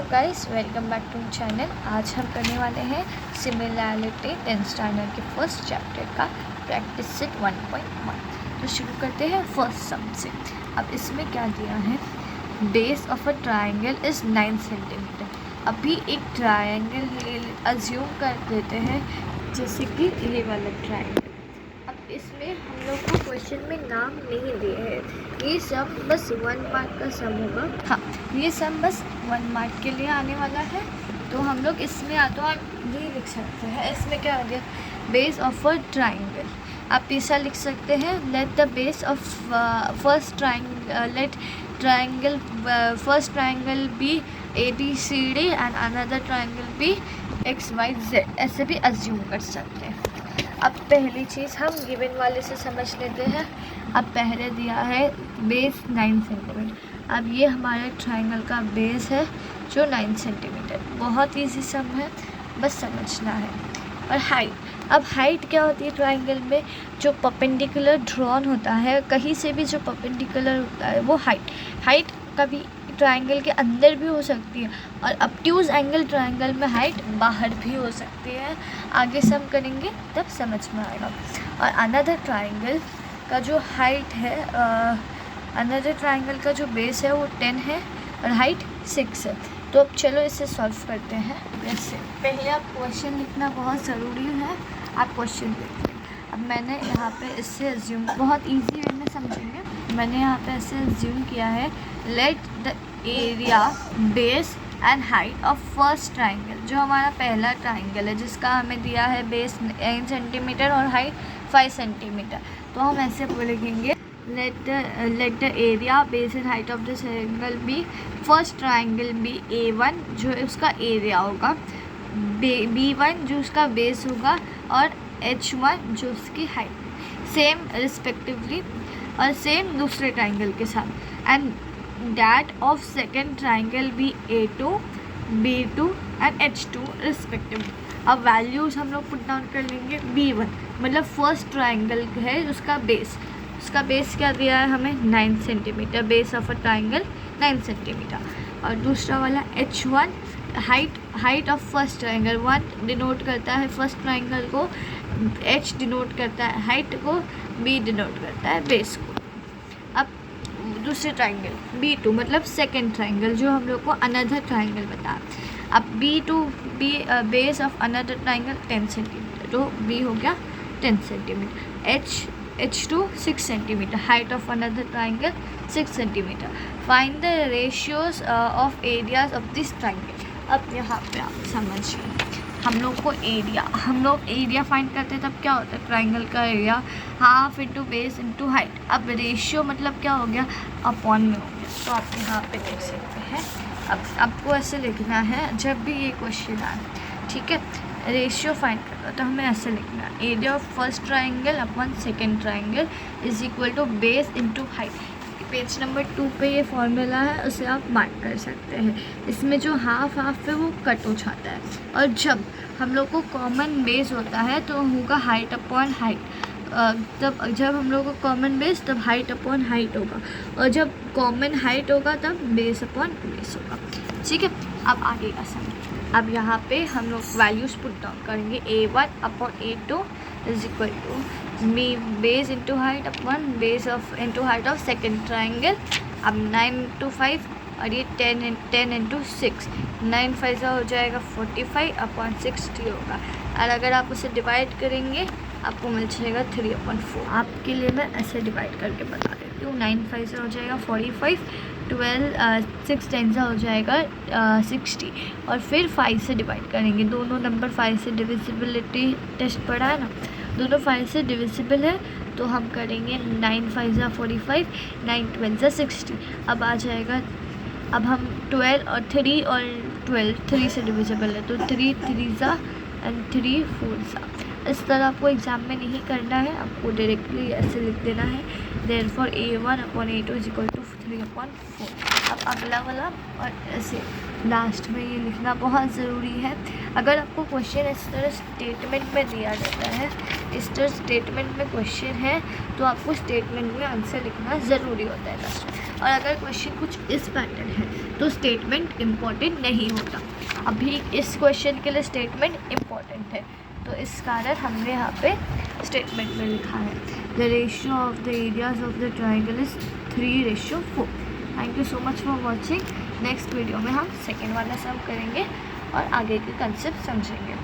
Guys, welcome back to channel. आज हम करने वाले हैं सिमिलैरिटी 10th स्टैंडर्ड के फर्स्ट चैप्टर का प्रैक्टिस सेट 1.1। तो शुरू करते हैं फर्स्ट सम से। अब इसमें क्या दिया है, base of a triangle is 9 centimetre. अभी एक ट्रायंगल अज्यूम कर देते हैं, जैसे कि ये वाला ट्रायंगल। अब इसमें हम लोग को क्वेश्चन में नाम नहीं दिए हैं। ये सम बस 1 मार्क का सम होगा। हाँ, ये सम बस 1 मार्क के लिए आने वाला है। तो हम लोग इसमें तो आप ये लिख सकते हैं। इसमें क्या आ गया, बेस ऑफ अ ट्राइंगल। आप ऐसा लिख सकते हैं, let the base of first triangle, let triangle first triangle be ABCD and another triangle be XYZ। ऐसे भी अज्यूम कर सकते हैं। अब पहली चीज़ हम गिवन वाले से समझ लेते हैं। अब पहले दिया है बेस 9 सेंटीमीटर। अब ये हमारे ट्रायंगल का बेस है जो 9 सेंटीमीटर। बहुत इजी सम है, बस समझना है। और हाइट, अब हाइट क्या होती है ट्रायंगल में, जो परपेंडिकुलर ड्रॉन होता है, कहीं से भी जो परपेंडिकुलर होता है वो हाइट कभी ट्रायंगल के अंदर भी हो सकती है, और ऑब्ट्यूज एंगल ट्रायंगल में हाइट बाहर भी हो सकती है। आगे सम करेंगे तब समझ में आएगा। और अनदर ट्रायंगल का जो हाइट है, अनदर ट्रायंगल का जो बेस है वो 10 है और हाइट 6 है। तो अब चलो इसे सॉल्व करते हैं। वैसे पहले आप क्वेश्चन लिखना बहुत ज़रूरी है। आप क्वेश्चन देखिए। अब मैंने यहाँ पे इससे अज्यूम, बहुत इजी वे में समझेंगे। मैंने यहाँ पे ऐसे अज्यूम किया है, let the area, base and height of first triangle, जो हमारा पहला ट्राइंगल है जिसका हमें दिया है बेस 9 सेंटीमीटर और हाइट 5 सेंटीमीटर। तो हम ऐसे बोलेंगे, let the area, base and height of the triangle be first triangle be A1 जो उसका एरिया होगा, B1 जो उसका बेस होगा, और H1 जो उसकी हाइट, सेम रिस्पेक्टिवली और सेम दूसरे ट्राइंगल के साथ। And that of second triangle be A2, B2 and H2 respectively। अब वैल्यूज़ हम लोग पुट डाउन कर लेंगे। B1 मतलब फर्स्ट ट्राइंगल है उसका बेस क्या दिया है हमें, 9 centimetre, base of a triangle 9 centimetre. और दूसरा वाला H1 height of first triangle, 1 denote करता है फर्स्ट ट्राइंगल को, H डिनोट करता है हाइट को, B डिनोट करता है बेस को। अब दूसरे ट्राइंगल B2 मतलब सेकेंड ट्राइंगल, जो हम लोग को अनदर ट्राइंगल बता। अब B2 base of another triangle 10 centimetre, तो B हो गया 10 centimetre. H2 6 centimetre, height of another triangle 6 centimetre. Find the ratios of areas of this triangle. अब यहाँ पे आप समझिए, हम लोग एरिया फाइंड करते हैं, तब क्या होता है ट्राइंगल का area half into base into height. अब रेशियो मतलब क्या हो गया, अपॉन में हो गया। तो आप यहाँ पे देख सकते हैं। अब आपको ऐसे लिखना है जब भी ये क्वेश्चन आए, ठीक है, रेशियो फाइंड करना तो हमें ऐसे लिखना है, area of first triangle upon second triangle is equal to base into height. Page number 2 पे ये फॉर्मूला है, उसे आप मार्क कर सकते हैं। इसमें जो हाफ है वो कट हो जाता है, और जब हम लोग को कॉमन बेस होता है तो होगा हाइट अपॉन हाइट। तब जब हम लोग को कॉमन बेस, तब हाइट अपॉन हाइट होगा, और जब कॉमन हाइट होगा तब बेस अपॉन बेस होगा। ठीक है, अब आगे का सम। अब यहाँ पे हम लोग वैल्यूज़ पुट डाउन करेंगे। A1 upon A2 is equal to base into height upon base of into height of second triangle. अब 9 इंटू 5 और ये 10 इंटू 6, 9 5 हो जाएगा 45 अपॉन 60 होगा। और अगर आप उसे डिवाइड करेंगे आपको मिल जाएगा 3/4। आपके लिए मैं ऐसे डिवाइड करके बता देती हूँ। 9 5 हो जाएगा 45, 12 6 10 हो जाएगा 60, और फिर 5 से डिवाइड करेंगे। दोनों नंबर 5 से डिविजिबिलिटी टेस्ट पढ़ा है ना, दोनों 5 से डिविजिबल है, तो हम करेंगे 9 5 45, 9 12 60। अब आ जाएगा, अब हम 12 और 3 और 12 3 से डिविजिबल है, तो 3 3 एंड 3 4। इस तरह आपको एग्जाम में नहीं करना है, आपको डायरेक्टली ऐसे लिख देना है, therefore A1 upon A2 is equal to 3/4। अब अगला वाला, और ऐसे लास्ट में ये लिखना बहुत ज़रूरी है। अगर आपको क्वेश्चन इस तरह स्टेटमेंट में दिया जाता है, इस तरह स्टेटमेंट में क्वेश्चन है, तो आपको स्टेटमेंट में आंसर लिखना ज़रूरी होता है लास्ट में। और अगर क्वेश्चन कुछ इस पैटर्न है तो स्टेटमेंट इम्पॉर्टेंट नहीं होता। अभी इस क्वेश्चन के लिए स्टेटमेंट इम्पॉर्टेंट है, तो इस कारण हमने यहाँ पे स्टेटमेंट में लिखा है the ratio of the areas of the triangle is 3:4। Thank you so much for watching. Next video में हम सेकेंड वाला सम करेंगे और आगे के कंसेप्ट समझेंगे।